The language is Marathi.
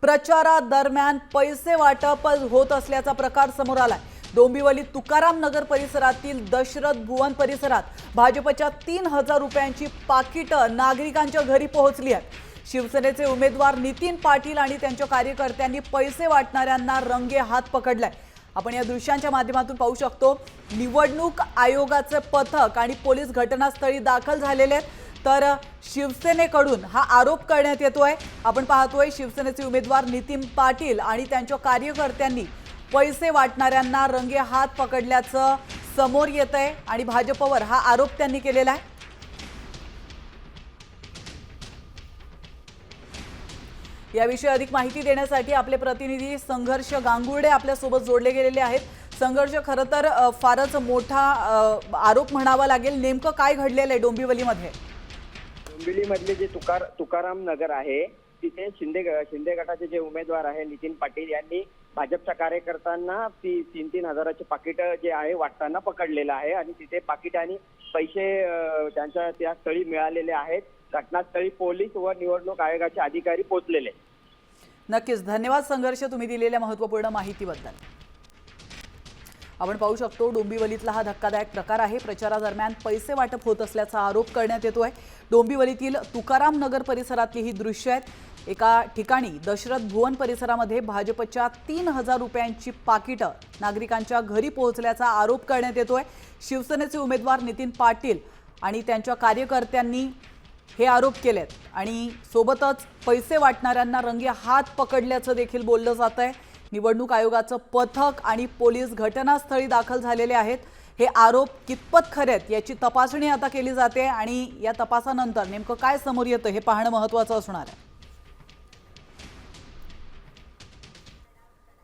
प्रचारादरम्यान पैसे वाटप होत असल्याचा प्रकार समोर आलाय। डोंबिवली तुकाराम नगर परिसरातील दशरथ भुवन परिसरात भाजपच्या 3000 रुपयांची पाकिटं नागरिकांच्या घरी पोहोचली आहेत। शिवसेनेचे उमेदवार नितीन पाटील आणि त्यांच्या कार्यकर्त्यांनी पैसे वाटणाऱ्यांना रंगे हात पकडलाय। आपण या दृश्यांच्या माध्यमातून पाहू शकतो, निवडणूक आयोगाचे पथक आणि पोलीस घटनास्थळी दाखल झालेले आहेत। तर शिवसेनेकडून हा आरोप करण्यात येतोय। आपण पाहतोय शिवसेनेचे उमेदवार नितीन पाटील आणि त्यांच्या कार्यकर्त्यांनी पैसे वाटणाऱ्यांना रंगे हात पकडल्याचं समोर येतंय आणि भाजपवर हा आरोप त्यांनी केलेला आहे। याविषयी अधिक माहिती देण्यासाठी आपले प्रतिनिधी संघर्ष गांगुर्डे आपल्या सोबत जोडले गेलेले आहेत। संघर्ष, खरं तर फारच मोठा आरोप म्हणावा लागेल, नेमकं काय घडलेलं आहे डोंबिवलीमध्ये? डोंबिवलीमधले जे तुकाराम नगर आहे तिथे शिंदे गटाचे जे उमेदवार आहे नितीन पाटील यांनी भाजपच्या कार्यकर्त्यांना 3-3 हजाराचे पाकिट जे आहे वाटताना पकडलेलं आहे आणि तिथे पाकिट आणि पैसे त्यांच्या त्या स्थळी मिळालेले आहेत। घटनास्थळी पोलीस व निवडणूक आयोगाचे अधिकारी पोहोचलेले। नक्कीच धन्यवाद संघर्ष, तुम्ही दिलेल्या महत्त्वपूर्ण माहितीबद्दल। आपण पाहू शकतो डोंबिवलीतला हा धक्कादायक प्रकार आहे। प्रचारादरम्यान पैसे वाटप होत असल्याचा आरोप करण्यात येतोय। डोंबिवलीतील तुकाराम नगर परिसरातली ही दृश्य आहेत। एका ठिकाणी दशरथ भुवन परिसरामध्ये भाजपच्या 3000 रुपयांची पाकिटं नागरिकांच्या घरी पोहोचल्याचा आरोप करण्यात येतोय। शिवसेनेचे उमेदवार नितीन पाटील आणि त्यांच्या कार्यकर्त्यांनी हे आरोप केलेत आणि सोबतच पैसे वाटणाऱ्यांना रंगे हात पकडल्याचं देखील बोललं जात आहे। निवडणूक आयोगाचं पथक आणि पोलीस घटनास्थळी दाखल झालेले आहेत। हे आरोप कितपत खरे आहेत याची तपासणी आता केली जाते आणि या तपासानंतर नेमकं काय समोर येतं हे पाहणं महत्त्वाचं असणार आहे।